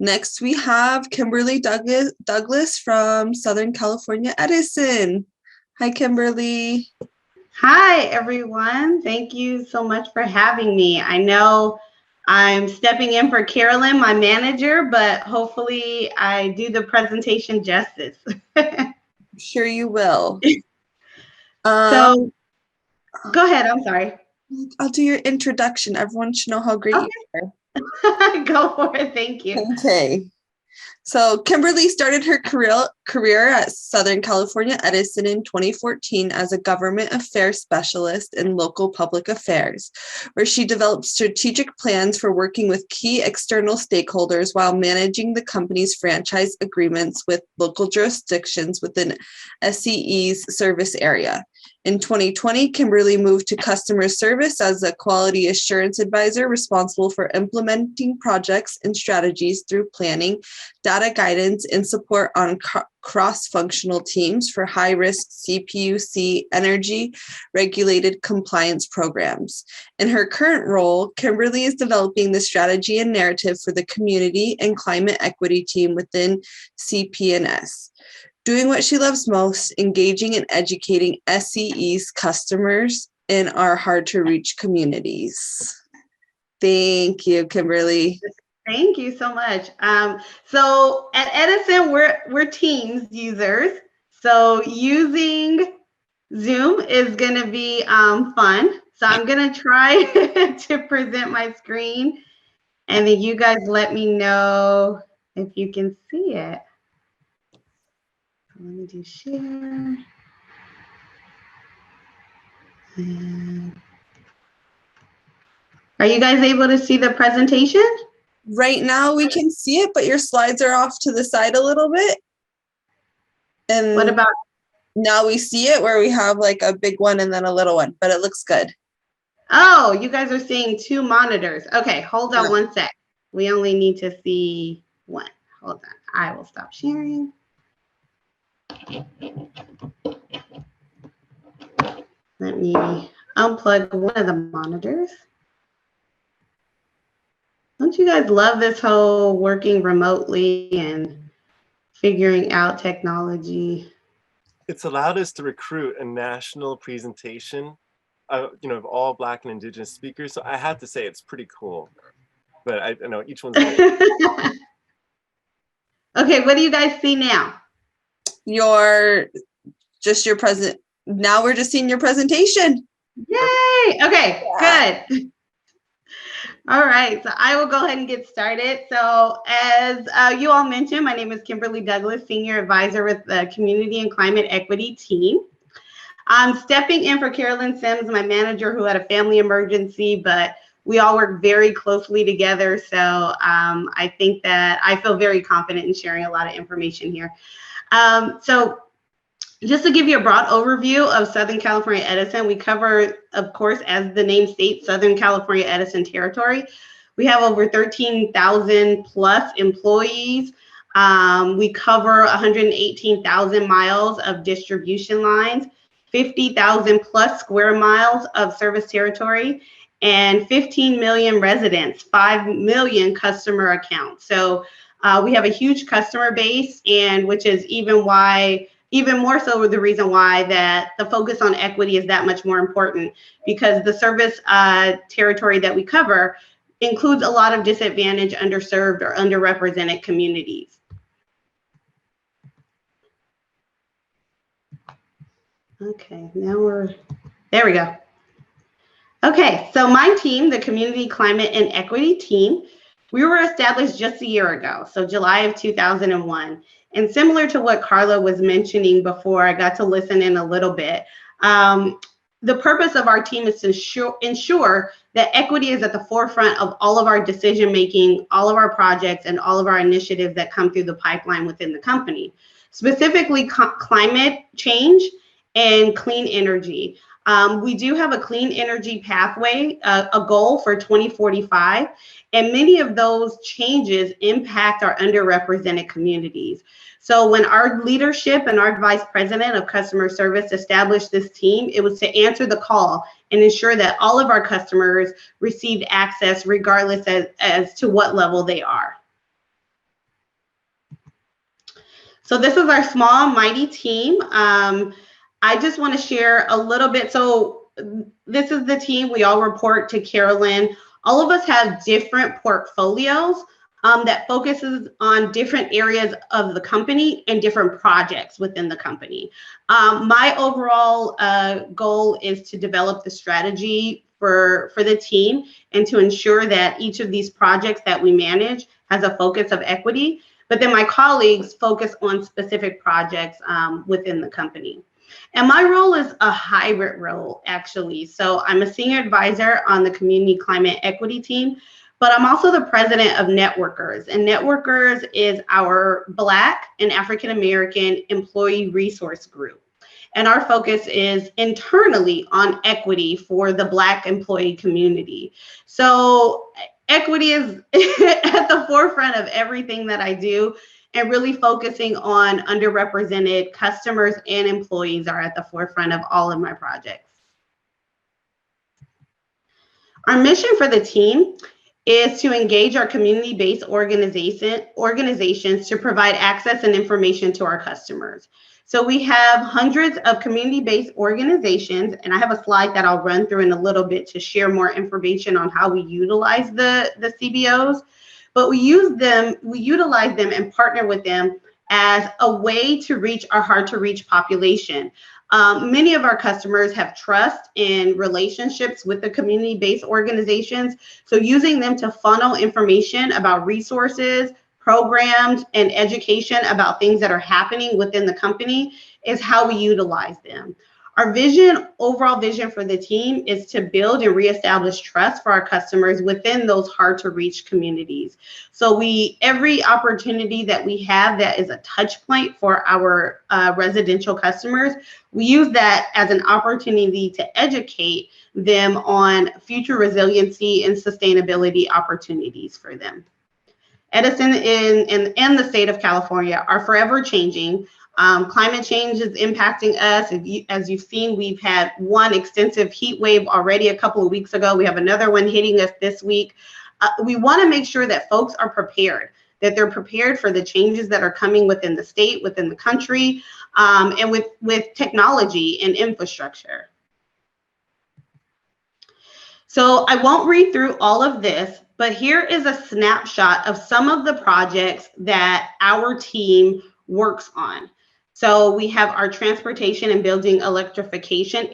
Next, we have Kimberly Douglas from Southern California Edison. Hi, Kimberly. Hi, everyone. Thank you so much for having me. I know I'm stepping in for Carolyn, my manager, but hopefully I do the presentation justice. I'm sure you will. So go ahead. I'm sorry. I'll do your introduction. Everyone should know how great you are. Go for it. Thank you. Okay. So Kimberly started her career at Southern California Edison in 2014 as a government affairs specialist in local public affairs, where she developed strategic plans for working with key external stakeholders while managing the company's franchise agreements with local jurisdictions within SCE's service area. In 2020, Kimberly moved to customer service as a quality assurance advisor responsible for implementing projects and strategies through planning, data guidance, and support on cross-functional teams for high-risk CPUC energy regulated compliance programs. In her current role, Kimberly is developing the strategy and narrative for the community and climate equity team within CP&S. Doing what she loves most, engaging and educating SCE's customers in our hard-to-reach communities. Thank you, Kimberly. Thank you so much. So at Edison, we're Teams users. So using Zoom is going to be fun. So I'm going to try to present my screen, and then you guys let me know if you can see it. Let me do share. And are you guys able to see the presentation? Right now we can see it, but your slides are off to the side a little bit. And what about now we see it where we have like a big one and then a little one, but it looks good. Oh, you guys are seeing two monitors. Okay, hold on one sec. We only need to see one. Hold on. I will stop sharing. Let me unplug one of the monitors. Don't you guys love this whole working remotely and figuring out technology? It's allowed us to recruit a national presentation, of all Black and Indigenous speakers. So I have to say it's pretty cool. But I know each one's. Okay, what do you guys see now? Your present. Now we're just seeing your presentation. Yay! Okay, good. All right, so I will go ahead and get started. So as you all mentioned, my name is Kimberly Douglas, Senior Advisor with the Community and Climate Equity team. I'm stepping in for Carolyn Sims, my manager, who had a family emergency, but we all work very closely together. So I think that I feel very confident in sharing a lot of information here. So just to give you a broad overview of Southern California Edison, we cover, of course, as the name states, Southern California Edison territory. We have over 13,000 plus employees. We cover 118,000 miles of distribution lines, 50,000 plus square miles of service territory, and 15 million residents, 5 million customer accounts. So we have a huge customer base, and which is even more so the reason why that the focus on equity is that much more important, because the service territory that we cover includes a lot of disadvantaged, underserved, or underrepresented communities. Okay, there we go. Okay, so my team, the Community, Climate, and Equity team, we were established just a year ago, so July of 2001. And similar to what Carla was mentioning before, I got to listen in a little bit. The purpose of our team is to ensure that equity is at the forefront of all of our decision-making, all of our projects, and all of our initiatives that come through the pipeline within the company. Specifically, climate change and clean energy. We do have a clean energy pathway, a goal for 2045, and many of those changes impact our underrepresented communities. So when our leadership and our vice president of customer service established this team, it was to answer the call and ensure that all of our customers received access regardless as to what level they are. So this is our small, mighty team. I just want to share a little bit. So this is the team. We all report to Carolyn. All of us have different portfolios that focuses on different areas of the company and different projects within the company. My overall goal is to develop the strategy for the team and to ensure that each of these projects that we manage has a focus of equity. But then my colleagues focus on specific projects within the company. And my role is a hybrid role, actually. So I'm a senior advisor on the Community Climate Equity team, but I'm also the president of Networkers. And Networkers is our Black and African American employee resource group. And our focus is internally on equity for the Black employee community. So equity is at the forefront of everything that I do, and really focusing on underrepresented customers and employees are at the forefront of all of my projects. Our mission for the team is to engage our community-based organizations to provide access and information to our customers. So we have hundreds of community-based organizations, and I have a slide that I'll run through in a little bit to share more information on how we utilize the CBOs. But we utilize them and partner with them as a way to reach our hard-to-reach population. Many of our customers have trust in relationships with the community-based organizations, so using them to funnel information about resources, programs, and education about things that are happening within the company is how we utilize them. Our overall vision for the team is to build and reestablish trust for our customers within those hard to reach communities. So every opportunity that we have that is a touch point for our residential customers, we use that as an opportunity to educate them on future resiliency and sustainability opportunities for them. Edison and the state of California are forever changing. Climate change is impacting us. As you've seen, we've had one extensive heat wave already a couple of weeks ago. We have another one hitting us this week. We want to make sure that folks are prepared, that they're prepared for the changes that are coming within the state, within the country, and with technology and infrastructure. So I won't read through all of this, but here is a snapshot of some of the projects that our team works on. So we have our transportation and building electrification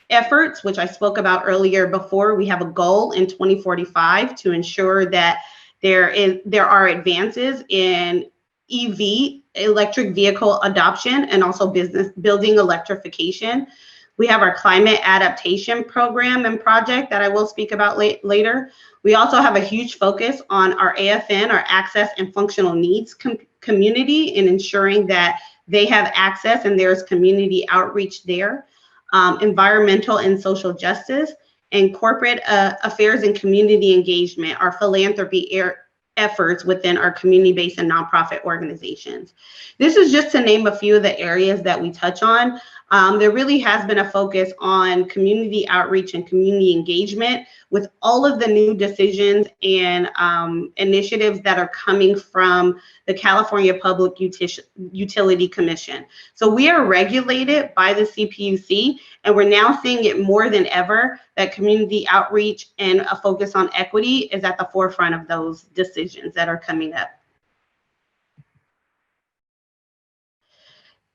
efforts, which I spoke about earlier before. We have a goal in 2045 to ensure that there are advances in EV, electric vehicle adoption, and also building electrification. We have our climate adaptation program and project that I will speak about later. We also have a huge focus on our AFN, our access and functional needs community, in ensuring that they have access and there's community outreach there. Environmental and social justice, and corporate affairs and community engagement, our philanthropy efforts within our community-based and nonprofit organizations. This is just to name a few of the areas that we touch on. There really has been a focus on community outreach and community engagement with all of the new decisions and initiatives that are coming from the California Public Utility Commission. So we are regulated by the CPUC, and we're now seeing it more than ever that community outreach and a focus on equity is at the forefront of those decisions that are coming up.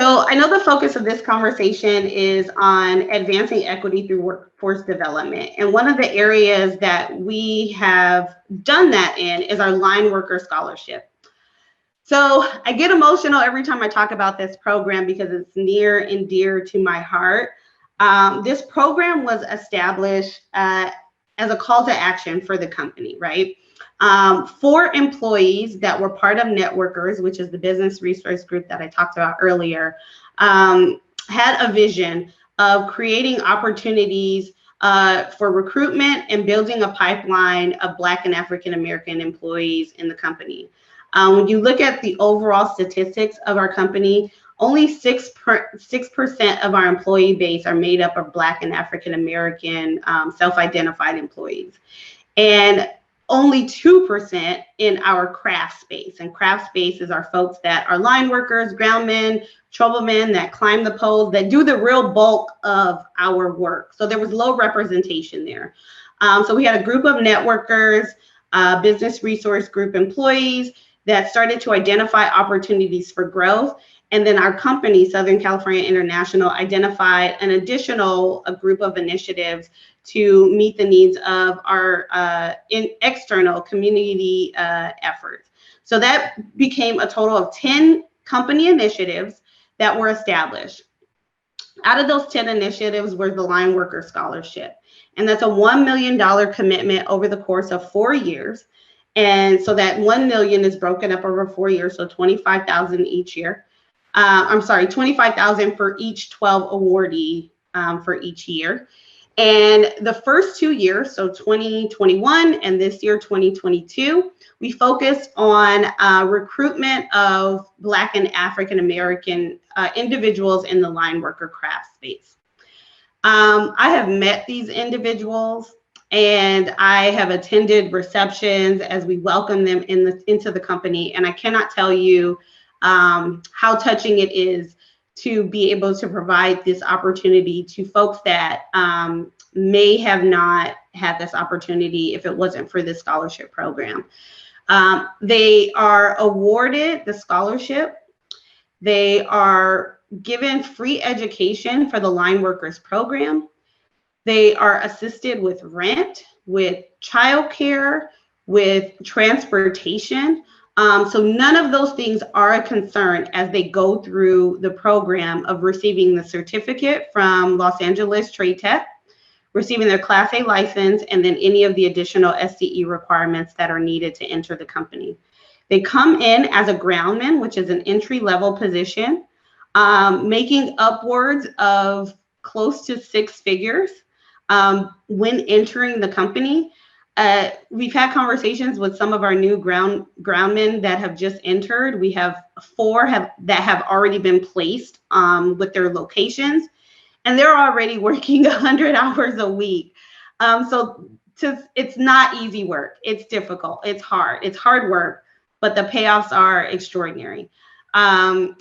So I know the focus of this conversation is on advancing equity through workforce development. And one of the areas that we have done that in is our line worker scholarship. So I get emotional every time I talk about this program because it's near and dear to my heart. This program was established as a call to action for the company, right? For employees that were part of Networkers, which is the business resource group that I talked about earlier, had a vision of creating opportunities for recruitment and building a pipeline of Black and African American employees in the company. When you look at the overall statistics of our company, only 6% of our employee base are made up of Black and African American self-identified employees. And only 2% in our craft space. And craft space is our folks that are line workers, groundmen, troublemen that climb the poles, that do the real bulk of our work. So there was low representation there. So we had a group of networkers, business resource group employees that started to identify opportunities for growth. And then our company, Southern California International, identified an additional group of initiatives to meet the needs of our external community efforts. So that became a total of 10 company initiatives that were established. Out of those 10 initiatives were the Line Worker Scholarship. And that's a $1 million commitment over the course of 4 years. And so that 1 million is broken up over 4 years, so 25,000 each year. I'm sorry, 25,000 for each 12 awardee for each year. And the first 2 years, so 2021 and this year, 2022, we focused on recruitment of Black and African American individuals in the line worker craft space. I have met these individuals and I have attended receptions as we welcome them into the company. And I cannot tell you how touching it is to be able to provide this opportunity to folks that may have not had this opportunity if it wasn't for this scholarship program. They are awarded the scholarship. They are given free education for the line workers program. They are assisted with rent, with childcare, with transportation. So none of those things are a concern as they go through the program of receiving the certificate from Los Angeles Trade Tech, receiving their Class A license, and then any of the additional SCE requirements that are needed to enter the company. They come in as a groundman, which is an entry-level position, making upwards of close to 6 figures when entering the company. We've had conversations with some of our new groundmen that have just entered. We have 4 that have already been placed with their locations, and they're already working 100 hours a week. So it's not easy work. It's difficult. It's hard work, but the payoffs are extraordinary. And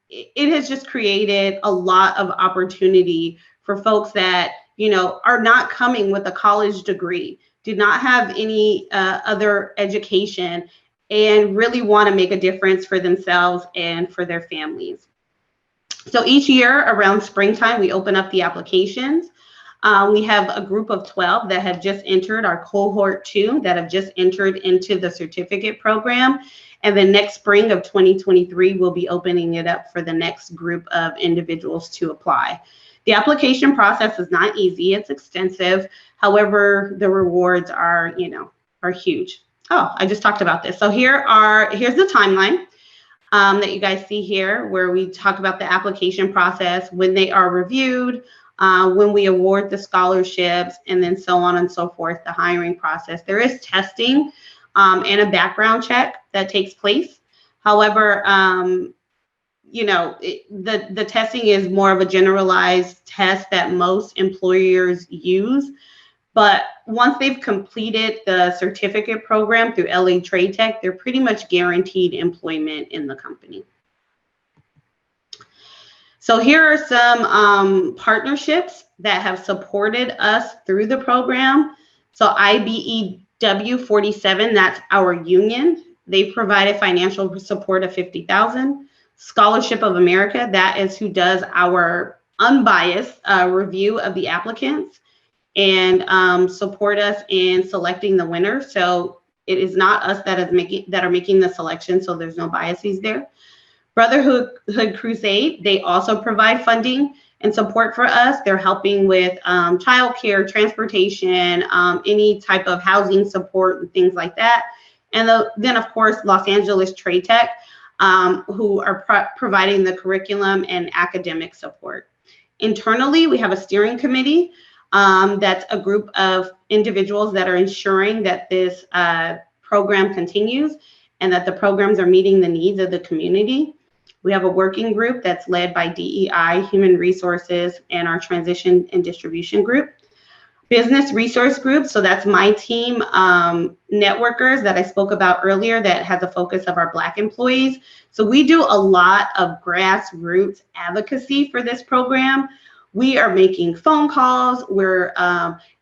it has just created a lot of opportunity for folks that, you know, are not coming with a college degree, did not have any other education, and really want to make a difference for themselves and for their families. So each year around springtime, we open up the applications. We have a group of 12 that have just entered, our cohort 2 that have just entered into the certificate program. And then next spring of 2023, we'll be opening it up for the next group of individuals to apply. The application process is not easy, it's extensive. However, the rewards are, are huge. Oh, I just talked about this. So here's the timeline that you guys see here, where we talk about the application process, when they are reviewed, when we award the scholarships, and then so on and so forth, the hiring process. There is testing and a background check that takes place. However, the testing is more of a generalized test that most employers use. But once they've completed the certificate program through LA Trade Tech, they're pretty much guaranteed employment in the company. So here are some partnerships that have supported us through the program. So IBEW 47, that's our union. They provided financial support of $50,000. Scholarship of America, that is who does our unbiased review of the applicants and support us in selecting the winner. So it is not us that are making the selection, so there's no biases there. Brotherhood Crusade, they also provide funding and support for us. They're helping with childcare, transportation, any type of housing support and things like that. And then of course, Los Angeles Trade Tech, who are providing the curriculum and academic support. Internally, we have a steering committee that's a group of individuals that are ensuring that this program continues and that the programs are meeting the needs of the community. We have a working group that's led by DEI, Human Resources, and our Transition and Distribution group. business resource groups. So that's my team, networkers that I spoke about earlier that has a focus of our Black employees. So we do a lot of grassroots advocacy for this program. We are making phone calls. We're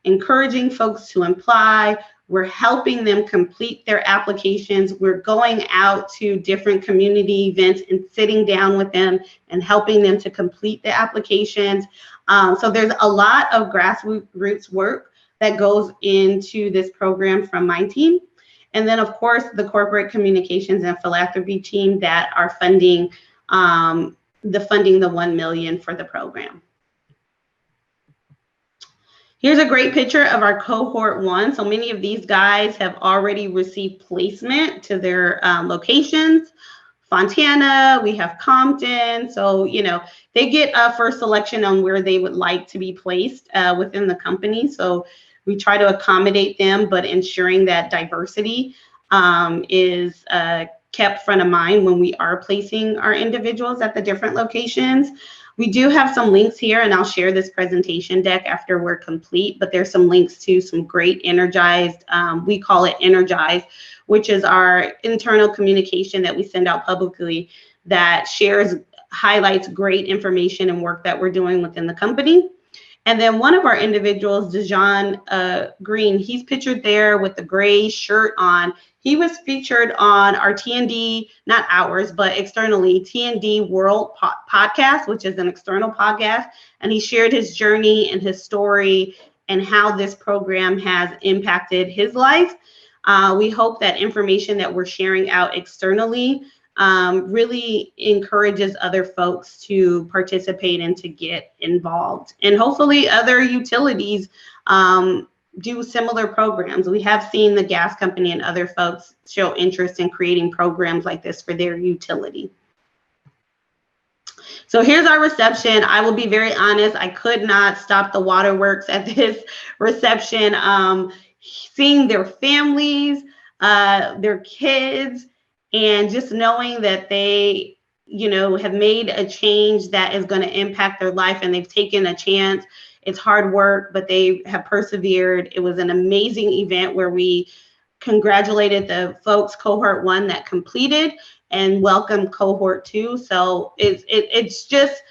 encouraging folks to apply. We're helping them complete their applications. We're going out to different community events and sitting down with them and helping them to complete the applications. So there's a lot of grassroots work that goes into this program from my team. And then, of course, the corporate communications and philanthropy team that are funding the $1 million for the program. Here's a great picture of our cohort 1. So many of these guys have already received placement to their locations. Fontana, we have Compton. So, you know, they get a first selection on where they would like to be placed within the company. So we try to accommodate them, but ensuring that diversity is kept front of mind when we are placing our individuals at the different locations. We do have some links here, and I'll share this presentation deck after we're complete, but there's some links to some great Energized, we call it Energized, which is our internal communication that we send out publicly that highlights great information and work that we're doing within the company. And then one of our individuals, Dejan Green, he's pictured there with the gray shirt on. He was featured on our TND, not ours, but externally, TND World podcast, which is an external podcast. And he shared his journey and his story and how this program has impacted his life. We hope that information that we're sharing out externally really encourages other folks to participate and to get involved. And hopefully other utilities do similar programs. We have seen the gas company and other folks show interest in creating programs like this for their utility. So here's our reception. I will be very honest, I could not stop the waterworks at this reception. Seeing their families, their kids, and just knowing that they, you know, have made a change that is going to impact their life and they've taken a chance. It's hard work, but they have persevered. It was an amazing event where we congratulated the folks, cohort 1 that completed and welcomed cohort 2. So it's just,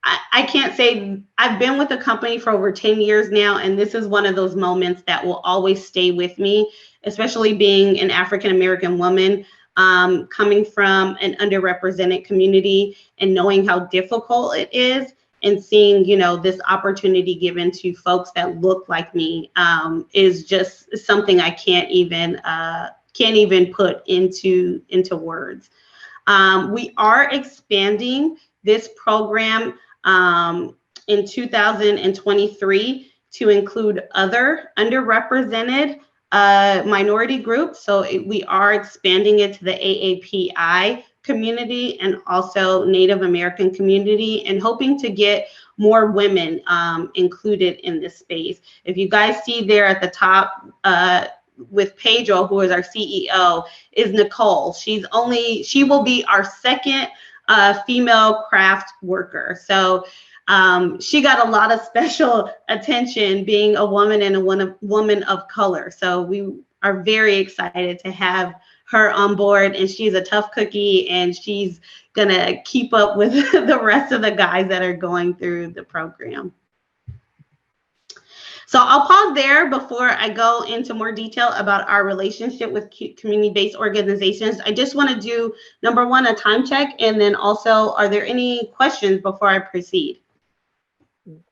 I can't say, I've been with the company for over 10 years now, and this is one of those moments that will always stay with me, especially being an African-American woman, coming from an underrepresented community and knowing how difficult it is, and seeing, you know, this opportunity given to folks that look like me is just something I can't even put into words. We are expanding this program in 2023 to include other underrepresented minority groups. So we are expanding it to the AAPI community and also Native American community, and hoping to get more women included in this space. If you guys see there at the top with Pedro, who is our CEO, is Nicole. She will be our second female craft worker. So she got a lot of special attention being a woman and a woman of color. So we are very excited to have her on board, and she's a tough cookie, and she's gonna keep up with the rest of the guys that are going through the program. So I'll pause there before I go into more detail about our relationship with community-based organizations. I just want to do, number one, a time check, and then also, are there any questions before I proceed?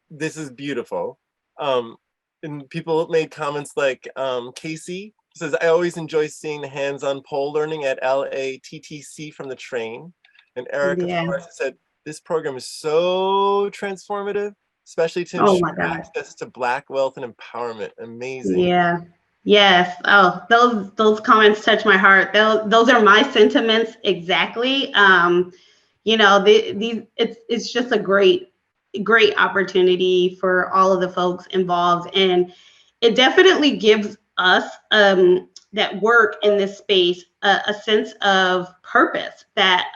This is beautiful. And people made comments like Casey says, I always enjoy seeing the hands-on pole learning at LATTC from the train. And Erica Forrest said, this program is so transformative, especially to ensure access to Black wealth and empowerment. Amazing. Yeah. Yes. Oh, those comments touch my heart. Those are my sentiments exactly. You know, it's just a great opportunity for all of the folks involved, and it definitely gives us that work in this space a sense of purpose, that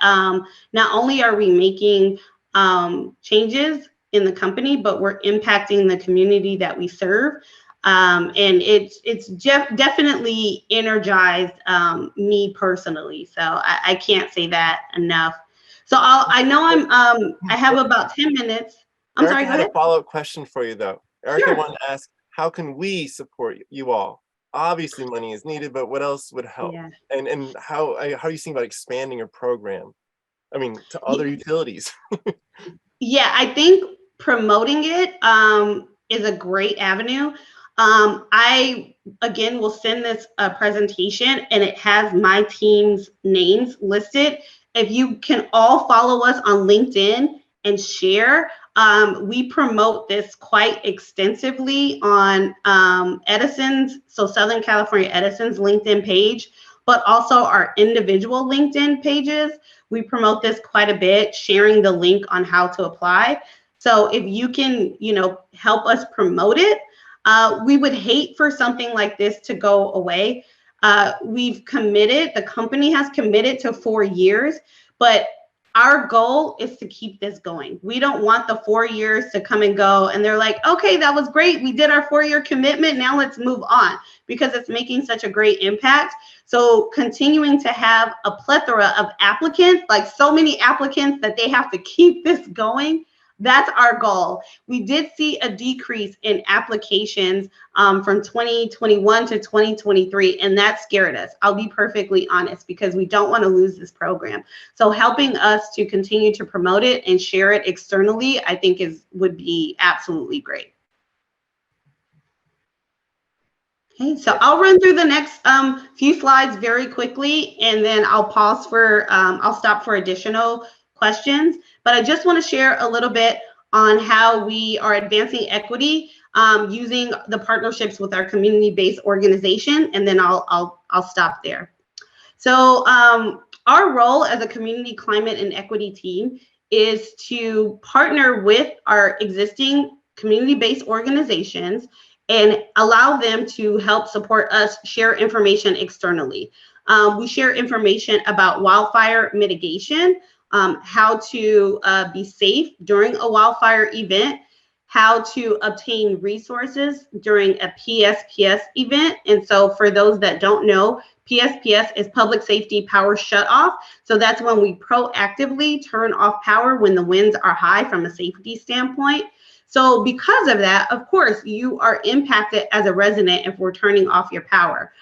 not only are we making changes in the company, but we're impacting the community that we serve. And it's definitely energized me personally. So I can't say that enough. So I know I have about 10 minutes. I'm Erica sorry, go had ahead. a follow-up question for you though. Erica Sure. wanted to ask, how can we support you all? Obviously money is needed, but what else would help? Yeah. And how are you thinking about expanding your program? I mean, to other utilities. Yeah, I think promoting it is a great avenue. I, again, will send this presentation and it has my team's names listed. If you can all follow us on LinkedIn and share, we promote this quite extensively on Edison's, so Southern California Edison's LinkedIn page, but also our individual LinkedIn pages. We promote this quite a bit, sharing the link on how to apply. So if you can, help us promote it, we would hate for something like this to go away. We've committed, the company has committed to 4 years, but our goal is to keep this going. We don't want the 4 years to come and go and they're like, okay, that was great. We did our 4-year commitment. Now let's move on, because it's making such a great impact. So continuing to have a plethora of applicants, like so many applicants that they have to keep this going, that's our goal. We did see a decrease in applications from 2021 to 2023, and that scared us. I'll be perfectly honest, because we don't want to lose this program. So helping us to continue to promote it and share it externally, I think would be absolutely great. Okay, so I'll run through the next few slides very quickly, and then I'll pause for, I'll stop for additional questions. But I just want to share a little bit on how we are advancing equity using the partnerships with our community-based organization, and then I'll stop there. So our role as a community climate and equity team is to partner with our existing community-based organizations and allow them to help support us share information externally. We share information about wildfire mitigation, how to be safe during a wildfire event, how to obtain resources during a PSPS event. And so for those that don't know, PSPS is Public Safety Power Shutoff. So that's when we proactively turn off power when the winds are high from a safety standpoint. So because of that, of course, you are impacted as a resident if we're turning off your power.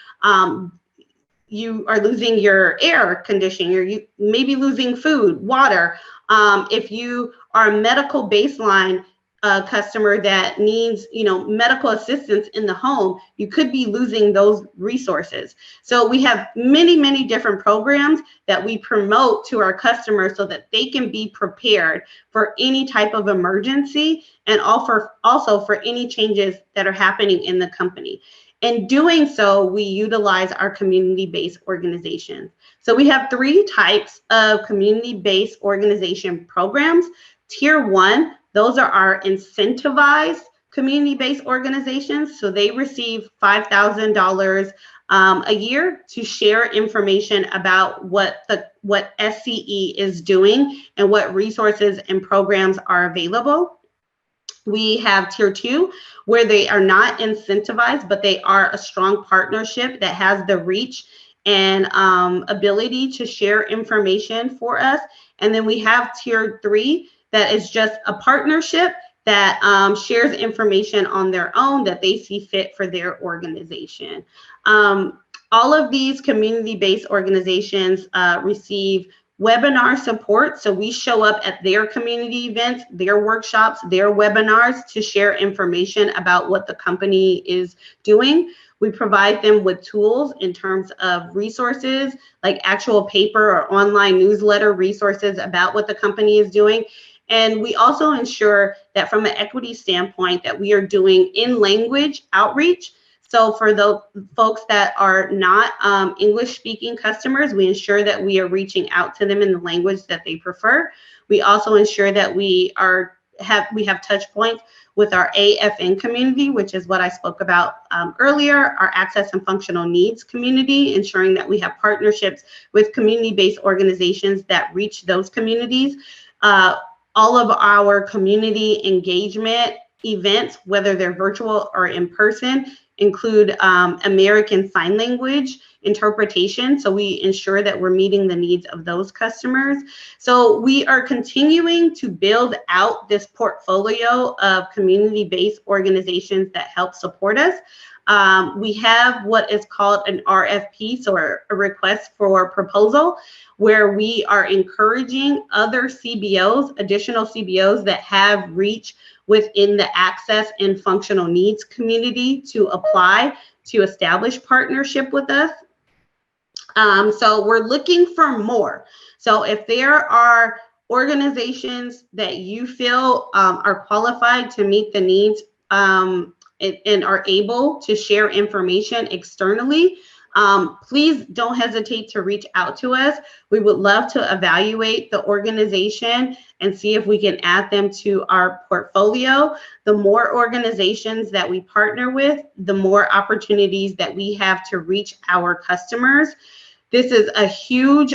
You are losing your air conditioning, or you may be losing food, water. If you are a medical baseline customer that needs, medical assistance in the home, you could be losing those resources. So we have many, many different programs that we promote to our customers so that they can be prepared for any type of emergency, and also for any changes that are happening in the company. In doing so, we utilize our community-based organizations. So we have 3 types of community-based organization programs. Tier 1, those are our incentivized community-based organizations. So they receive $5,000 a year to share information about what SCE is doing and what resources and programs are available. We have Tier 2, where they are not incentivized, but they are a strong partnership that has the reach and ability to share information for us. And then we have Tier 3, that is just a partnership that shares information on their own that they see fit for their organization. All of these community-based organizations receive webinar support. So we show up at their community events, their workshops, their webinars to share information about what the company is doing. We provide them with tools in terms of resources, like actual paper or online newsletter resources about what the company is doing. And we also ensure that from an equity standpoint that we are doing in-language outreach. So for those folks that are not English-speaking customers, we ensure that we are reaching out to them in the language that they prefer. We also ensure that we have touch points with our AFN community, which is what I spoke about earlier, our access and functional needs community, ensuring that we have partnerships with community-based organizations that reach those communities. All of our community engagement events, whether they're virtual or in person, include American Sign Language interpretation. So we ensure that we're meeting the needs of those customers. So we are continuing to build out this portfolio of community-based organizations that help support us. We have what is called an RFP, so a request for proposal, where we are encouraging other CBOs, additional CBOs that have reach within the access and functional needs community to apply to establish partnership with us. So we're looking for more. So if there are organizations that you feel are qualified to meet the needs and are able to share information externally, please don't hesitate to reach out to us. We would love to evaluate the organization and see if we can add them to our portfolio. The more organizations that we partner with, the more opportunities that we have to reach our customers. This is a huge,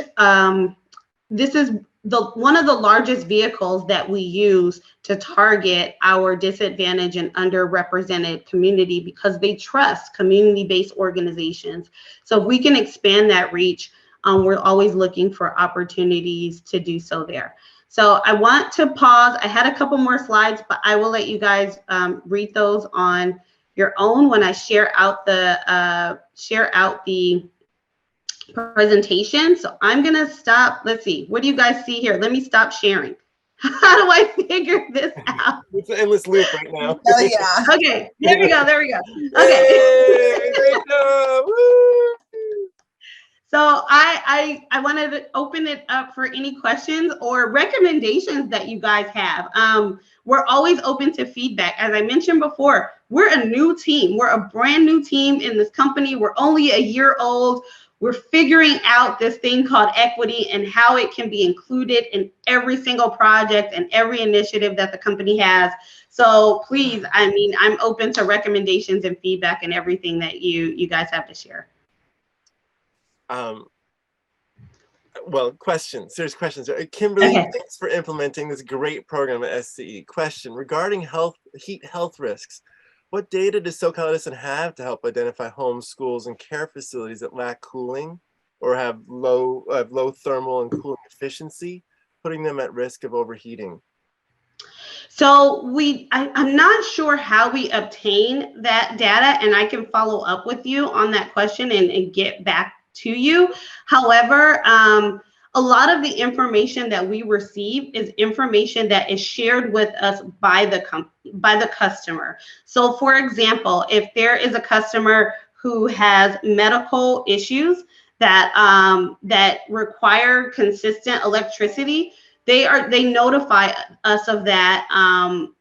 this is one of the largest vehicles that we use to target our disadvantaged and underrepresented community, because they trust community-based organizations. So if we can expand that reach, we're always looking for opportunities to do so there. So I want to pause. I had a couple more slides, but I will let you guys read those on your own when I share out the presentation. So I'm gonna stop. Let's see. What do you guys see here? Let me stop sharing. How do I figure this out? It's an endless loop right now. Oh yeah. Okay, there we go. There we go. Okay. Yay, great job. Woo! So I wanted to open it up for any questions or recommendations that you guys have. We're always open to feedback. As I mentioned before, we're a new team. We're a brand new team in this company. We're only a year old. We're figuring out this thing called equity and how it can be included in every single project and every initiative that the company has. So please, I mean, I'm open to recommendations and feedback and everything that you guys have to share. Well, questions, serious questions. Kimberly, Okay. thanks for implementing this great program at SCE. Question regarding heat health risks. What data does SoCal Edison have to help identify homes, schools, and care facilities that lack cooling or have low thermal and cooling efficiency, putting them at risk of overheating? So I'm not sure how we obtain that data, and I can follow up with you on that question and get back to you. However, a lot of the information that we receive is information that is shared with us by the customer. So for example, if there is a customer who has medical issues that that require consistent electricity, they notify us of that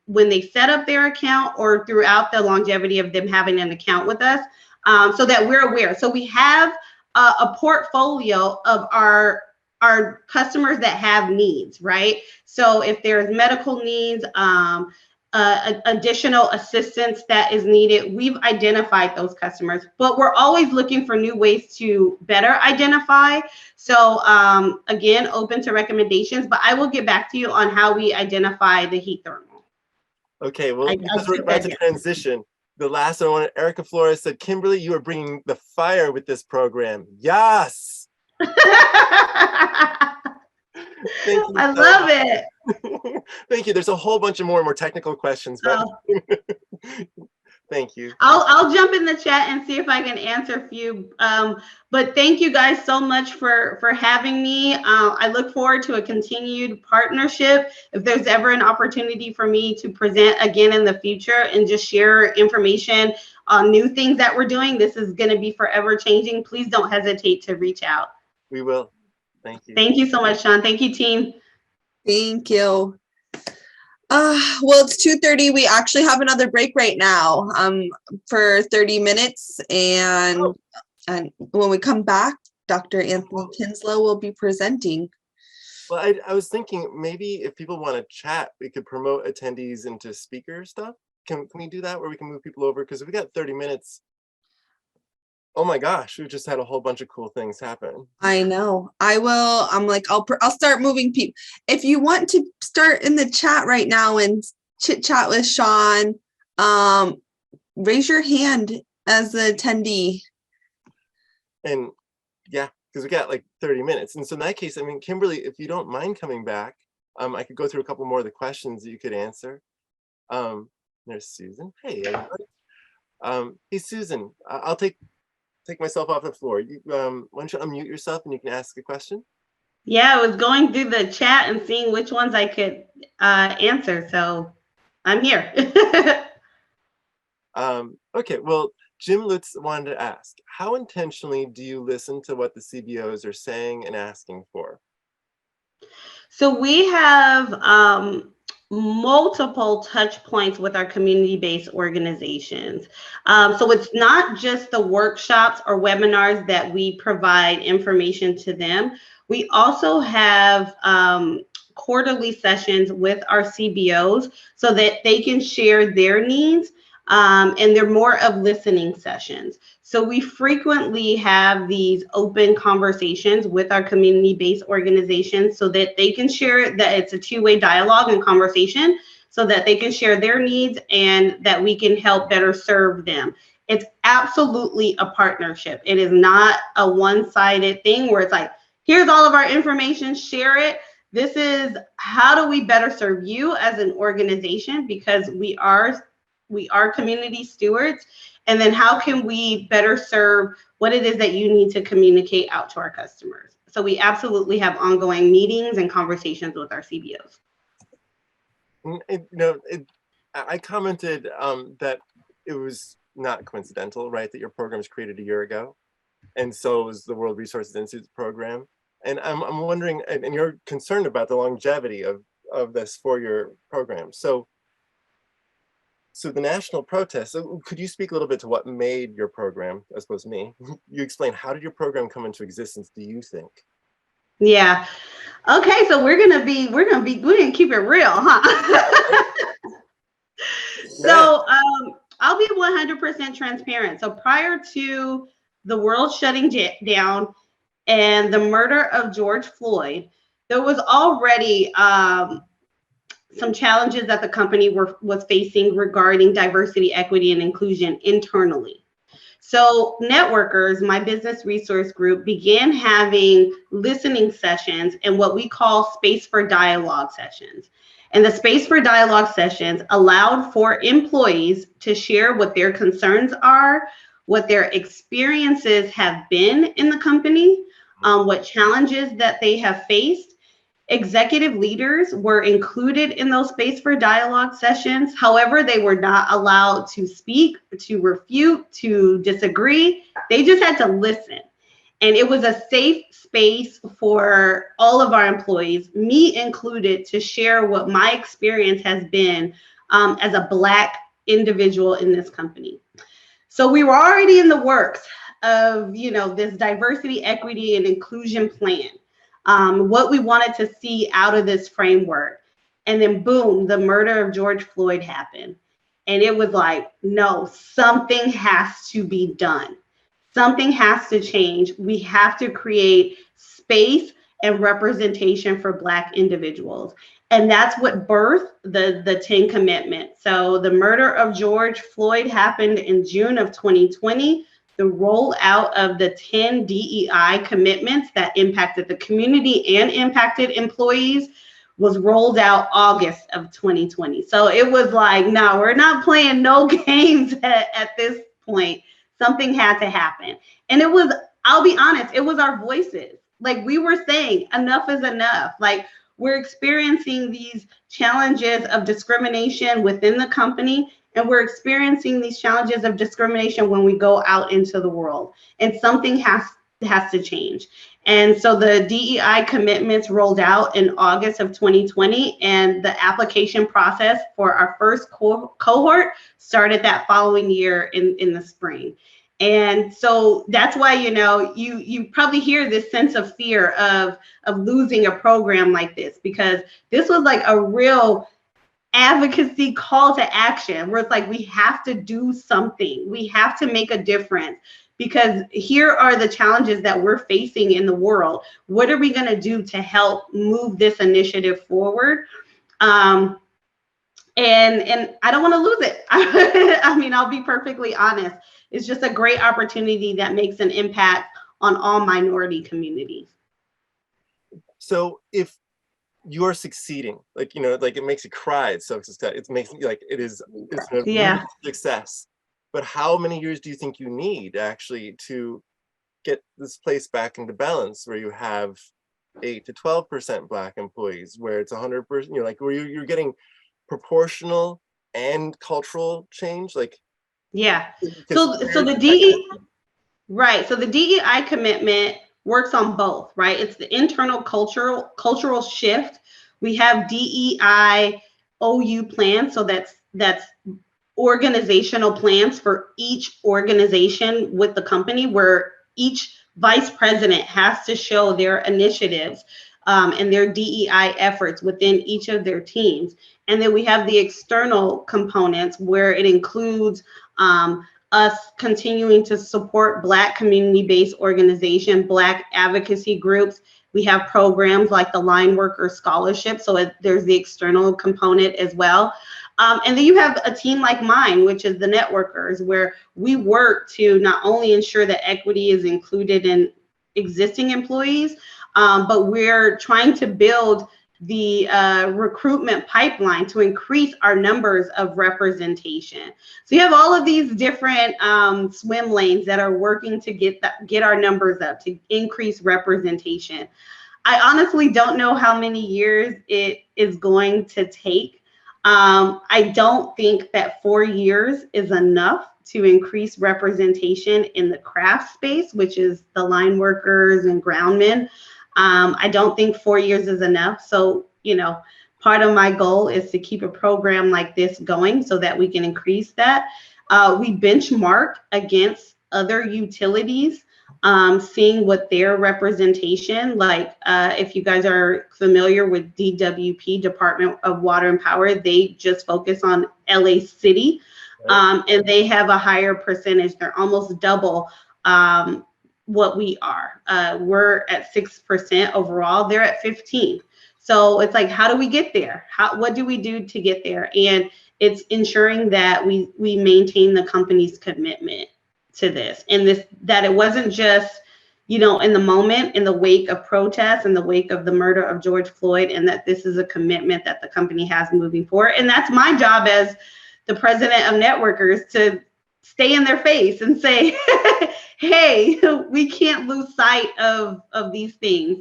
when they set up their account or throughout the longevity of them having an account with us, so that we're aware. So we have a portfolio of our customers that have needs, right? So if there's medical needs, additional assistance that is needed, we've identified those customers, but we're always looking for new ways to better identify. So again, open to recommendations, but I will get back to you on how we identify the heat thermal. Okay, well, because we're about to transition, the last one, Erica Flores said, Kimberly, you are bringing the fire with this program. Yes. Thank you. I love it. Thank you. There's a whole bunch of more technical questions, but thank you. I'll jump in the chat and see if I can answer a few. But thank you guys so much for having me. I look forward to a continued partnership. If there's ever an opportunity for me to present again in the future and just share information on new things that we're doing, this is going to be forever changing. Please don't hesitate to reach out. We will. Thank you. Thank you so much, Sean. Thank you, team. Thank you. Well, it's 2:30. We actually have another break right now for 30 minutes. And when we come back, Dr. Anthony Kinslow will be presenting. Well, I was thinking maybe if people want to chat, we could promote attendees into speaker stuff. Can we do that where we can move people over? Because we got 30 minutes. Oh my gosh, we just had a whole bunch of cool things happen. I know. I'll start moving people. If you want to start in the chat right now and chit chat with Sean, raise your hand as the attendee. And yeah, because we got like 30 minutes. And so in that case, I mean, Kimberly, if you don't mind coming back, I could go through a couple more of the questions that you could answer. There's Susan. Hey, everybody. Hey, Susan, I'll take myself off the floor. Why don't you unmute yourself and you can ask a question? Yeah, I was going through the chat and seeing which ones I could answer. So I'm here. Okay, well, Jim Lutz wanted to ask, how intentionally do you listen to what the CBOs are saying and asking for? So we have multiple touch points with our community-based organizations. So it's not just the workshops or webinars that we provide information to them. We also have quarterly sessions with our CBOs so that they can share their needs, and they're more of listening sessions. So we frequently have these open conversations with our community-based organizations so that they can share, that it's a two-way dialogue and conversation, so that they can share their needs and that we can help better serve them. It's absolutely a partnership. It is not a one-sided thing where it's like, here's all of our information, share it. This is how do we better serve you as an organization, because we are community stewards. And then how can we better serve what it is that you need to communicate out to our customers? So we absolutely have ongoing meetings and conversations with our CBOs. I commented that it was not coincidental, right, that your program was created a year ago. And so was the World Resources Institute's program. And I'm wondering, and you're concerned about the longevity of this 4-year program. So the national protest, could you speak a little bit to what made your program, as opposed to me? You explain, how did your program come into existence, do you think? Yeah. Okay, so we're gonna keep it real, huh? So I'll be 100% transparent. So prior to the world shutting down and the murder of George Floyd, there was already some challenges that the company was facing regarding diversity, equity, and inclusion internally. So networkers, my business resource group, began having listening sessions and what we call space for dialogue sessions. And the space for dialogue sessions allowed for employees to share what their concerns are, what their experiences have been in the company, what challenges that they have faced. Executive leaders were included in those space for dialogue sessions. However, they were not allowed to speak, to refute, to disagree. They just had to listen. And it was a safe space for all of our employees, me included, to share what my experience has been as a Black individual in this company. So we were already in the works of, this diversity, equity, and inclusion plan. What we wanted to see out of this framework. And then boom, the murder of George Floyd happened. And it was like, no, something has to be done. Something has to change. We have to create space and representation for Black individuals. And that's what birthed the 10 commitments. So the murder of George Floyd happened in June of 2020. The rollout of the 10 DEI commitments that impacted the community and impacted employees was rolled out August of 2020. So it was like, no, we're not playing no games at this point. Something had to happen. And it was, I'll be honest, it was our voices. Like we were saying, enough is enough. Like we're experiencing these challenges of discrimination within the company. And we're experiencing these challenges of discrimination when we go out into the world, and something has to change. And so the DEI commitments rolled out in August of 2020, and the application process for our first cohort started that following year in the spring. And so that's why, you probably hear this sense of fear of losing a program like this, because this was like a real advocacy call to action where it's like we have to do something, we have to make a difference, because here are the challenges that we're facing in the world. What are we going to do to help move this initiative forward? And I don't want to lose it. I mean, I'll be perfectly honest. It's just a great opportunity that makes an impact on all minority communities. So if you're succeeding, like, you know, like it makes you cry. It's so it makes me like it's a Yeah. success. But how many years do you think you need actually to get this place back into balance, where you have 8 to 12% Black employees, where it's 100%, you know, like where you're getting proportional and cultural change, like? Yeah. So the right. So the DEI commitment works on both, right? It's the internal cultural shift. We have DEI OU plans, so that's organizational plans for each organization with the company, where each vice president has to show their initiatives and their DEI efforts within each of their teams. And then we have the external components, where it includes us continuing to support Black community-based organization, Black advocacy groups. We have programs like the Line Worker Scholarship, so there's the external component as well. And then you have a team like mine, which is the Networkers, where we work to not only ensure that equity is included in existing employees, but we're trying to build the recruitment pipeline to increase our numbers of representation. So you have all of these different swim lanes that are working to get our numbers up, to increase representation. I honestly don't know how many years it is going to take. I don't think that 4 years is enough to increase representation in the craft space, which is the line workers and groundmen. I don't think 4 years is enough. So, you know, part of my goal is to keep a program like this going so that we can increase that. We benchmark against other utilities, seeing what their representation, like if you guys are familiar with DWP, Department of Water and Power, they just focus on LA City, and they have a higher percentage. They're almost double what we are. We're at 6% overall. They're at 15%. So it's like, how do we get there? What do we do to get there? And it's ensuring that we maintain the company's commitment to this, and that it wasn't just, you know, in the moment, in the wake of protests, in the wake of the murder of George Floyd, and that this is a commitment that the company has moving forward. And that's my job as the president of Networkers, to stay in their face and say, hey, we can't lose sight of these things.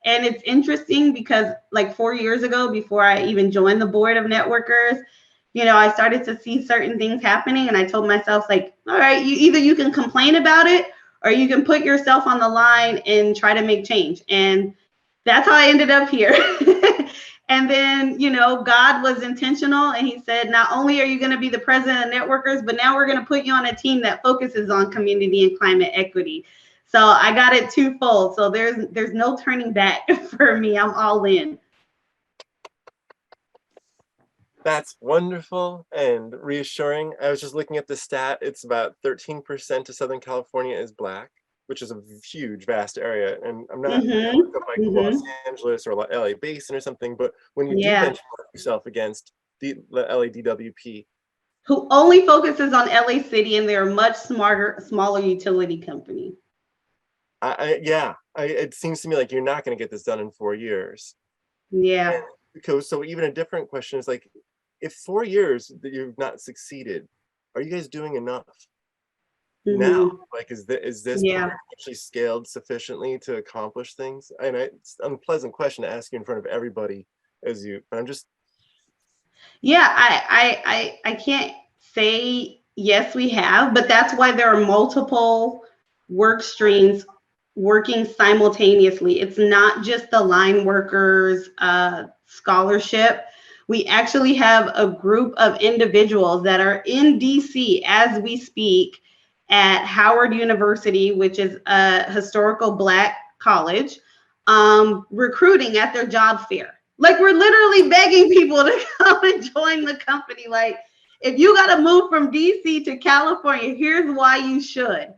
And it's interesting because like 4 years ago, before I even joined the board of Networkers, you know, I started to see certain things happening, and I told myself, like, all right, you can complain about it, or you can put yourself on the line and try to make change. And that's how I ended up here. And then, you know, God was intentional, and he said, not only are you going to be the president of Networkers, but now we're going to put you on a team that focuses on community and climate equity. So I got it twofold. So there's no turning back for me. I'm all in. That's wonderful and reassuring. I was just looking at the stat. It's about 13% of Southern California is Black, which is a huge, vast area. And I'm not like Los Angeles or LA Basin or something, but when you do benchmark yourself against the LA DWP, who only focuses on LA City, and they're a much smaller utility company. It seems to me like you're not going to get this done in 4 years. Yeah. Because so even a different question is like, if 4 years that you've not succeeded, are you guys doing enough now? Like, is this actually scaled sufficiently to accomplish things? And it's an unpleasant question to ask you in front of everybody, but I'm just. Yeah, I can't say yes, we have, but that's why there are multiple work streams working simultaneously. It's not just the line workers scholarship. We actually have a group of individuals that are in DC as we speak at Howard University, which is a historical Black college, recruiting at their job fair. Like, we're literally begging people to come and join the company. Like, if you got to move from DC to California, here's why you should.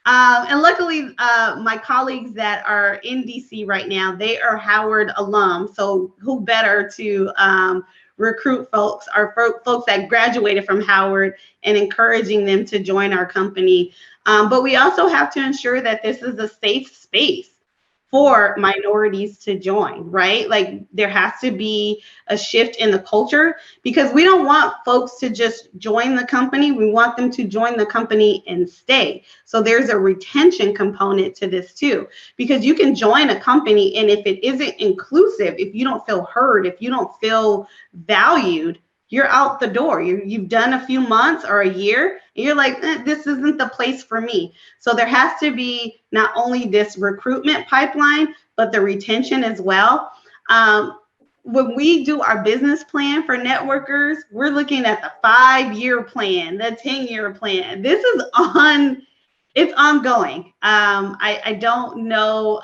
And luckily, my colleagues that are in DC right now, they are Howard alum. So who better to recruit folks or folks that graduated from Howard and encouraging them to join our company. But we also have to ensure that this is a safe space for minorities to join, right? Like there has to be a shift in the culture because we don't want folks to just join the company. We want them to join the company and stay. So there's a retention component to this too, because you can join a company and if it isn't inclusive, if you don't feel heard, if you don't feel valued, you're out the door. You've done a few months or a year, and you're like, this isn't the place for me. So there has to be not only this recruitment pipeline, but the retention as well. When we do our business plan for networkers, we're looking at the 5-year plan, the 10-year plan. This is it's ongoing. I don't know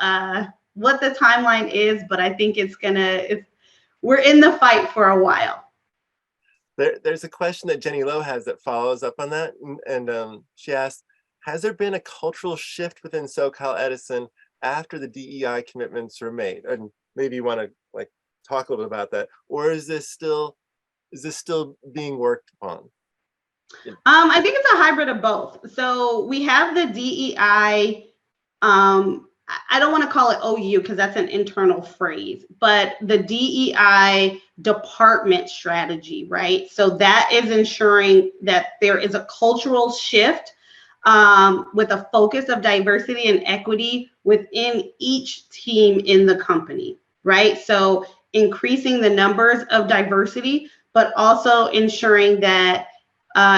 what the timeline is, but I think we're in the fight for a while. There's a question that Jenny Lowe has that follows up on that. And she asked, has there been a cultural shift within SoCal Edison after the DEI commitments were made? And maybe you want to like talk a little bit about that. Or is this still being worked upon? I think it's a hybrid of both. So we have the DEI, I don't want to call it OU because that's an internal phrase, but the DEI department strategy, right? So that is ensuring that there is a cultural shift with a focus of diversity and equity within each team in the company, right? So increasing the numbers of diversity, but also ensuring that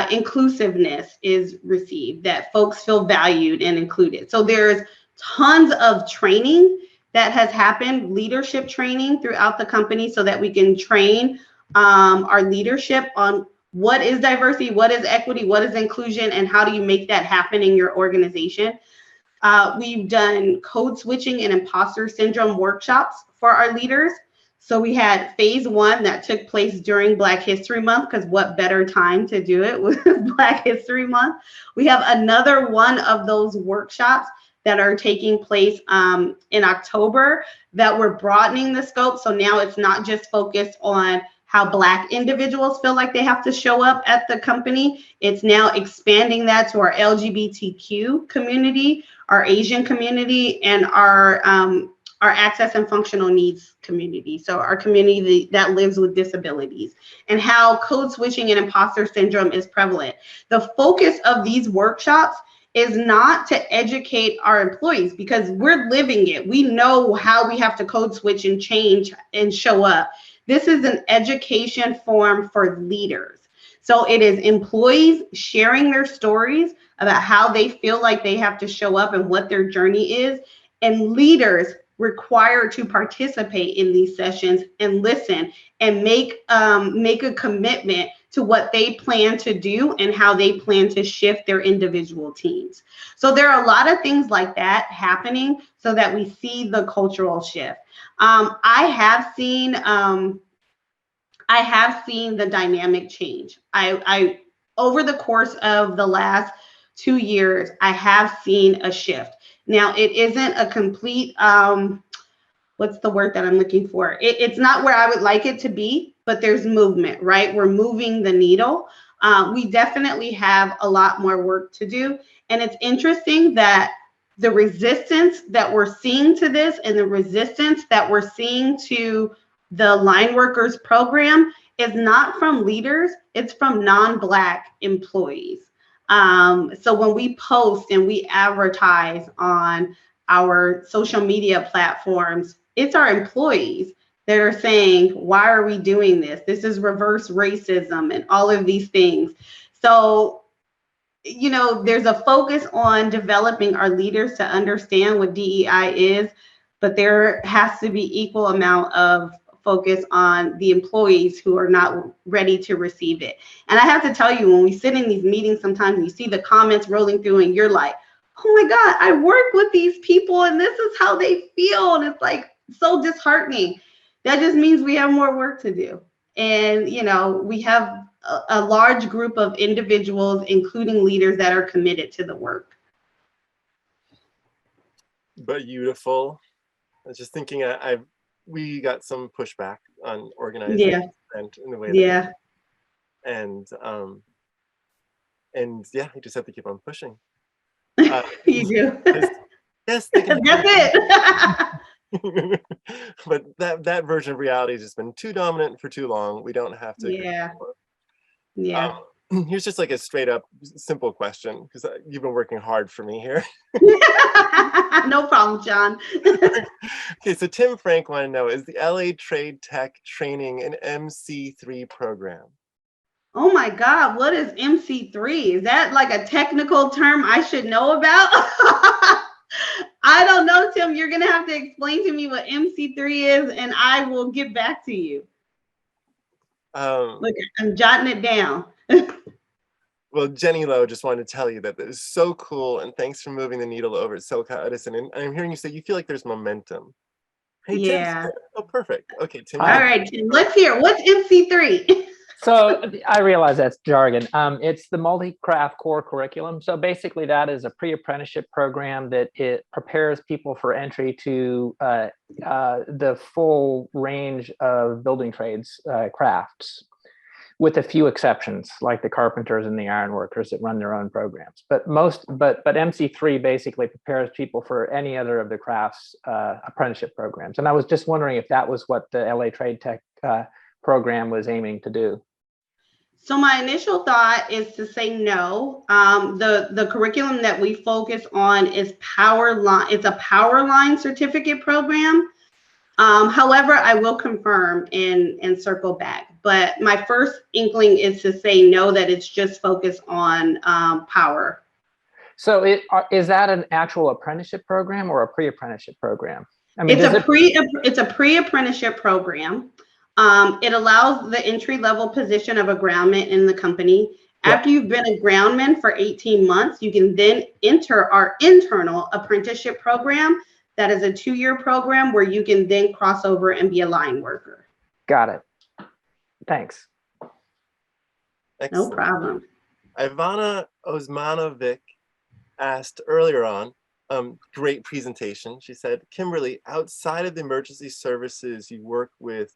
inclusiveness is received, that folks feel valued and included. So there's tons of training that has happened, leadership training throughout the company so that we can train our leadership on what is diversity, what is equity, what is inclusion, and how do you make that happen in your organization. We've done code switching and imposter syndrome workshops for our leaders. So we had phase 1 that took place during Black History Month, because what better time to do it with Black History Month. We have another one of those workshops that are taking place in October that we're broadening the scope. So now it's not just focused on how Black individuals feel like they have to show up at the company. It's now expanding that to our LGBTQ community, our Asian community, and our access and functional needs community. So our community that lives with disabilities, and how code switching and imposter syndrome is prevalent. The focus of these workshops is not to educate our employees because we're living it. We know how we have to code switch and change and show up. This is an education forum for leaders. So it is employees sharing their stories about how they feel like they have to show up and what their journey is, and leaders required to participate in these sessions and listen and make a commitment to what they plan to do and how they plan to shift their individual teams. So there are a lot of things like that happening so that we see the cultural shift. I have seen the dynamic change. I over the course of the last 2 years, I have seen a shift. Now, it isn't a complete, what's the word that I'm looking for? It's not where I would like it to be, but there's movement, right? We're moving the needle. We definitely have a lot more work to do. And it's interesting that the resistance that we're seeing to this and the resistance that we're seeing to the line workers program is not from leaders, it's from non-Black employees. So when we post and we advertise on our social media platforms, it's our employees that are saying, why are we doing this? This is reverse racism and all of these things. So, you know, there's a focus on developing our leaders to understand what DEI is, but there has to be equal amount of focus on the employees who are not ready to receive it. And I have to tell you, when we sit in these meetings, sometimes you see the comments rolling through and you're like, oh my God, I work with these people and this is how they feel. And it's like so disheartening. That just means we have more work to do. And, you know, we have a large group of individuals, including leaders, that are committed to the work. but beautiful. I was just thinking, we got some pushback on organizing Yeah. and in the way Yeah. that, and yeah, you just have to keep on pushing. You do. Yes, they can. That's it. But that version of reality has just been too dominant for too long. We don't have to. Yeah. Yeah. Here's just like a straight up simple question, because you've been working hard for me here. No problem, John. Okay, so Tim Frank wanted to know, is the LA Trade Tech Training an MC3 program? Oh my God, what is MC3? Is that like a technical term I should know about? I don't know, Tim. You're going to have to explain to me what MC3 is, and I will get back to you. Look, I'm jotting it down. Well, Jenny Lowe just wanted to tell you that is so cool, and thanks for moving the needle over at SoCal Edison. And I'm hearing you say you feel like there's momentum. Hey, Yeah. Tim. Oh, perfect. Okay, Tim. All right, Tim. Let's hear. What's MC3? So I realize that's jargon. It's the multi-craft core curriculum. So basically that is a pre-apprenticeship program that it prepares people for entry to the full range of building trades crafts, with a few exceptions, like the carpenters and the ironworkers that run their own programs. But MC3 basically prepares people for any other of the crafts apprenticeship programs. And I was just wondering if that was what the LA Trade Tech program was aiming to do. So my initial thought is to say no. The curriculum that we focus on is Powerline. It's a Powerline certificate program. However, I will confirm and circle back. But my first inkling is to say no, that it's just focused on power. So is that an actual apprenticeship program or a pre-apprenticeship program? I mean, it's a pre-apprenticeship program. It allows the entry-level position of a groundman in the company. Yep. After you've been a groundman for 18 months, you can then enter our internal apprenticeship program. That is a 2-year program where you can then cross over and be a line worker. Got it. Thanks. Excellent. No problem. Ivana Osmanovic asked earlier on, great presentation. She said, Kimberly, outside of the emergency services you work with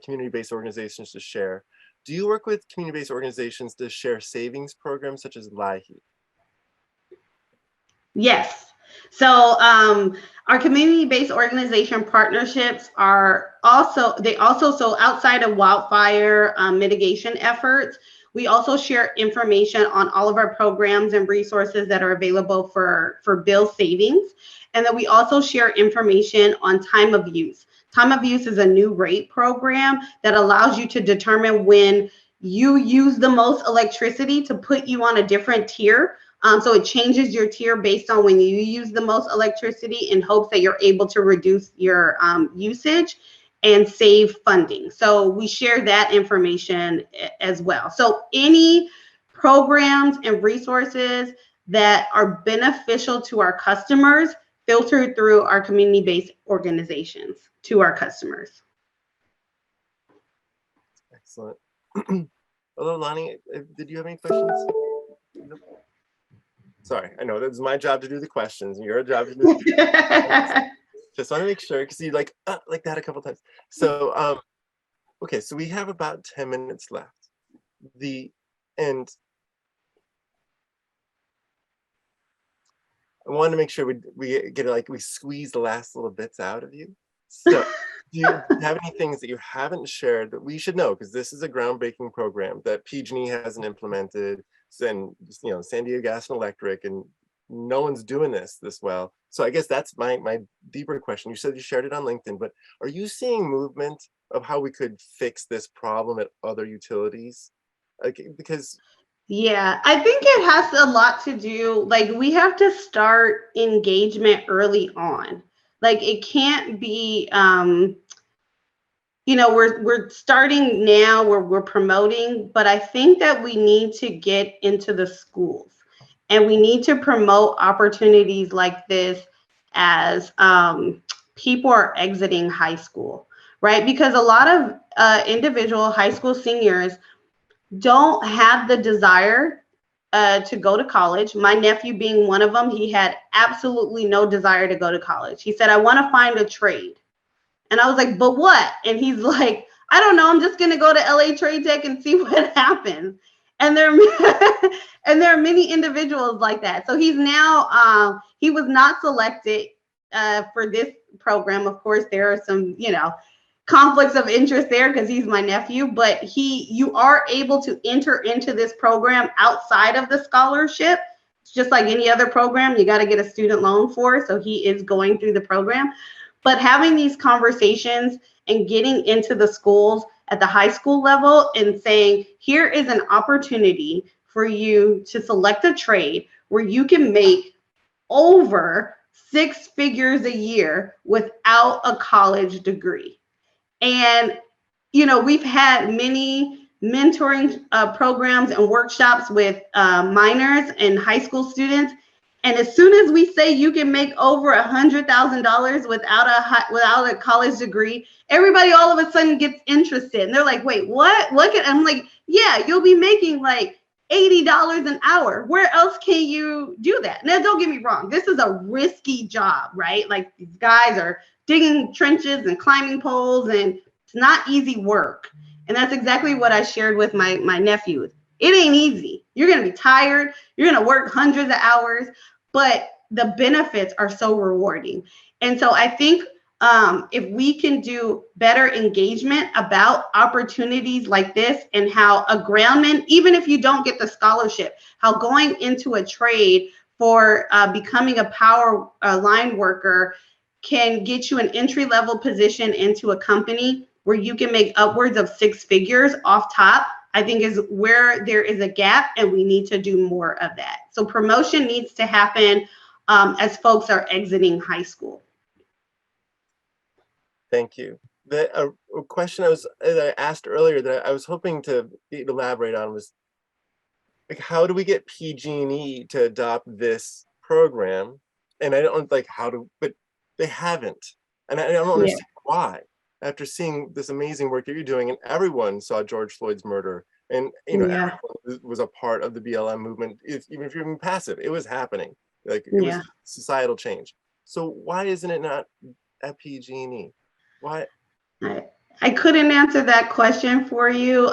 community-based organizations to share, do you work with community-based organizations to share savings programs such as LIHEAP? Yes. So our community-based organization partnerships are also so outside of wildfire mitigation efforts, we also share information on all of our programs and resources that are available for bill savings. And then we also share information on time of use. Time of use is a new rate program that allows you to determine when you use the most electricity to put you on a different tier. So it changes your tier based on when you use the most electricity, in hopes that you're able to reduce your usage and save funding. So we share that information as well. So any programs and resources that are beneficial to our customers filtered through our community-based organizations to our customers. Excellent. Hello, Lonnie. Did you have any questions? No. Sorry, I know that's my job to do the questions, and your job to do the just want to make sure, because you like that a couple times. So, okay, so we have about 10 minutes left. And I wanted to make sure we get it, like we squeeze the last little bits out of you. So, do you have any things that you haven't shared that we should know? Because this is a groundbreaking program that PG&E hasn't implemented, and San Diego Gas and Electric, and no one's doing this well. So I guess that's my deeper question. You said you shared it on LinkedIn, but are you seeing movement of how we could fix this problem at other utilities? Because yeah, I think it has a lot to do, like we have to start engagement early on. Like it can't be, we're starting now where we're promoting, but I think that we need to get into the schools, and we need to promote opportunities like this as people are exiting high school, right? Because a lot of individual high school seniors don't have the desire to go to college. My nephew being one of them, he had absolutely no desire to go to college. He said, I want to find a trade. And I was like, but what? And he's like, I don't know. I'm just going to go to LA Trade Tech and see what happens. And there are many individuals like that. So he's now, he was not selected for this program. Of course, there are some, conflicts of interest there because he's my nephew, but you are able to enter into this program outside of the scholarship. It's just like any other program, you got to get a student loan for, so he is going through the program. But having these conversations and getting into the schools at the high school level and saying, here is an opportunity for you to select a trade where you can make over 6 figures a year without a college degree. And, we've had many mentoring programs and workshops with minors and high school students. And as soon as we say you can make over $100,000 without a college degree, everybody all of a sudden gets interested. And they're like, wait, what? I'm like, yeah, you'll be making like $80 an hour. Where else can you do that? Now, don't get me wrong. This is a risky job, right? Like, these guys are digging trenches and climbing poles, and it's not easy work. And that's exactly what I shared with my nephew. It ain't easy. You're going to be tired. You're going to work hundreds of hours, but the benefits are so rewarding. And so I think if we can do better engagement about opportunities like this, and how a groundman, even if you don't get the scholarship, how going into a trade for becoming a power line worker can get you an entry-level position into a company where you can make upwards of 6 figures off top, I think is where there is a gap, and we need to do more of that. So promotion needs to happen as folks are exiting high school. Thank you. A question that I asked earlier that I was hoping to elaborate on was, like, how do we get PG&E to adopt this program? And I don't but they haven't. And I don't understand why. After seeing this amazing work that you're doing, and everyone saw George Floyd's murder, and everyone was a part of the BLM movement, even if you're even passive, it was happening. Like, it was societal change. So why isn't it not at PG&E? Why? I couldn't answer that question for you.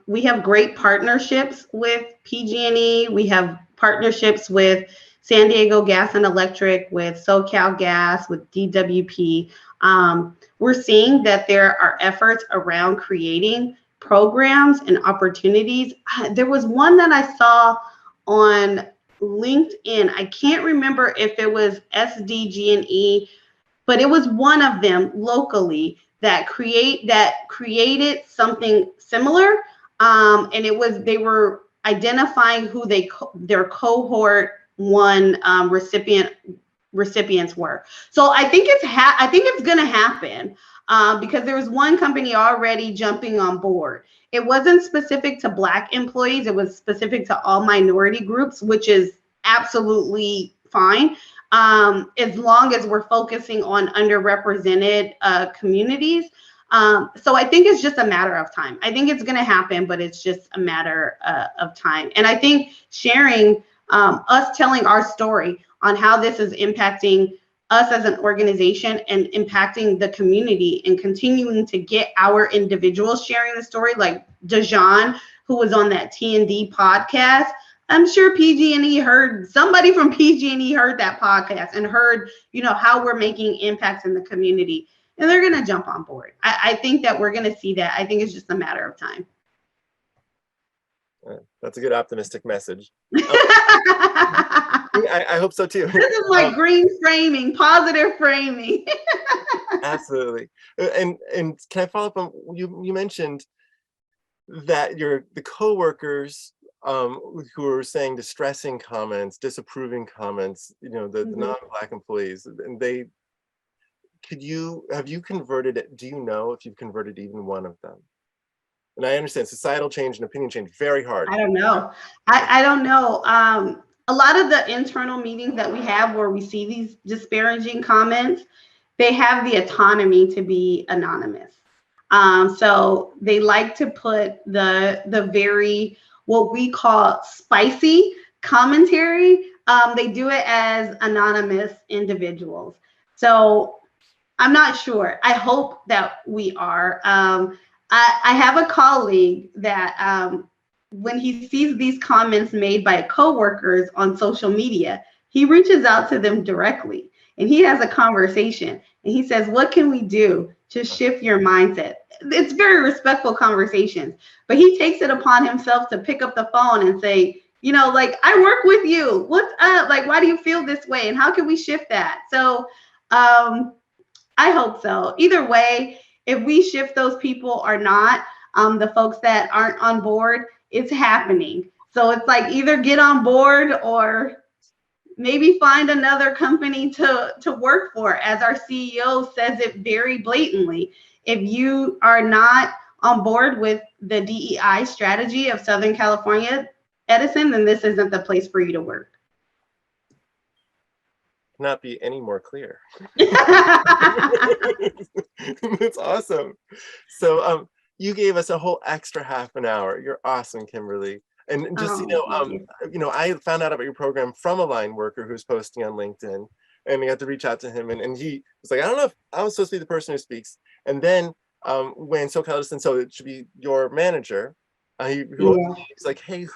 We have great partnerships with PG&E. We have partnerships with San Diego Gas and Electric, with SoCal Gas, with DWP. We're seeing that there are efforts around creating programs and opportunities. There was one that I saw on LinkedIn. I can't remember if it was SDG&E, but it was one of them locally that created something similar. And they were identifying who their cohort 1 recipients were. So I think it's going to happen because there was one company already jumping on board. It wasn't specific to Black employees. It was specific to all minority groups, which is absolutely fine. As long as we're focusing on underrepresented communities. So I think it's just a matter of time. I think it's going to happen, but it's just a matter of time. And I think sharing us telling our story on how this is impacting us as an organization and impacting the community, and continuing to get our individuals sharing the story, like Dejan, who was on that T&D podcast. I'm sure somebody from PG&E heard that podcast and heard, how we're making impacts in the community, and they're going to jump on board. I think that we're going to see that. I think it's just a matter of time. That's a good optimistic message. I hope so too. This is like green framing, positive framing. Absolutely. And can I follow up on you mentioned that the coworkers who were saying distressing comments, disapproving comments, the non-Black employees, and have you converted it? Do you know if you've converted even one of them? And I understand societal change and opinion change, very hard. I don't know. I don't know. A lot of the internal meetings that we have where we see these disparaging comments, they have the autonomy to be anonymous. So they like to put the very what we call spicy commentary. They do it as anonymous individuals. So I'm not sure. I hope that we are. I have a colleague that when he sees these comments made by coworkers on social media, he reaches out to them directly and he has a conversation and he says, what can we do to shift your mindset? It's very respectful conversations, but he takes it upon himself to pick up the phone and say, you know, like, I work with you. What's up? Like, why do you feel this way? And how can we shift that? So I hope so. Either way, if we shift those people or not, the folks that aren't on board, it's happening. So it's like either get on board or maybe find another company to work for. As our CEO says it very blatantly, if you are not on board with the DEI strategy of Southern California, Edison, then this isn't the place for you to work. Not be any more clear. That's awesome. So you gave us a whole extra half an hour. You're awesome, Kimberly. And just you know, I found out about your program from a line worker who's posting on LinkedIn, and I got to reach out to him, and he was like, I don't know if I'm supposed to be the person who speaks. And then when SoCal Edison, so it should be your manager. He wrote to me, he's like, hey,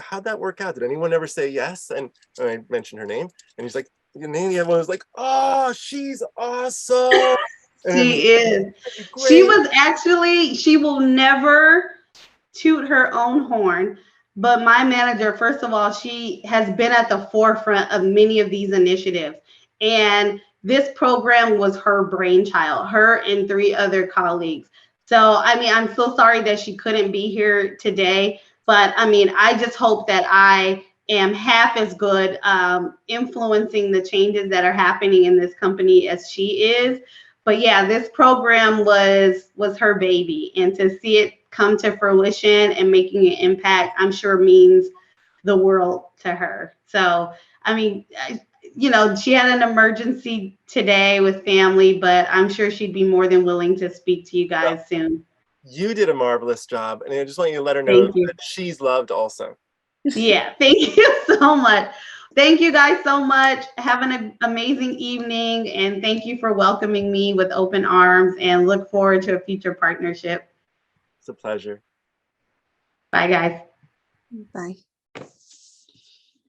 how'd that work out? Did anyone ever say yes? And I mentioned her name, and he's like, your name. Everyone was like, oh, she's awesome. She is. She was actually, she will never toot her own horn. But my manager, first of all, she has been at the forefront of many of these initiatives. And this program was her brainchild, her and 3 other colleagues. So, I mean, I'm so sorry that she couldn't be here today. But I mean, I just hope that I am half as good influencing the changes that are happening in this company as she is. But yeah, this program was her baby, and to see it come to fruition and making an impact, I'm sure means the world to her. So, I mean, you know, she had an emergency today with family, but I'm sure she'd be more than willing to speak to you guys soon. You did a marvelous job, and I just want you to let her know that she's loved also. Yeah, thank you so much. Thank you guys so much. Have an amazing evening, and thank you for welcoming me with open arms, and look forward to a future partnership. It's a pleasure. Bye, guys. Bye.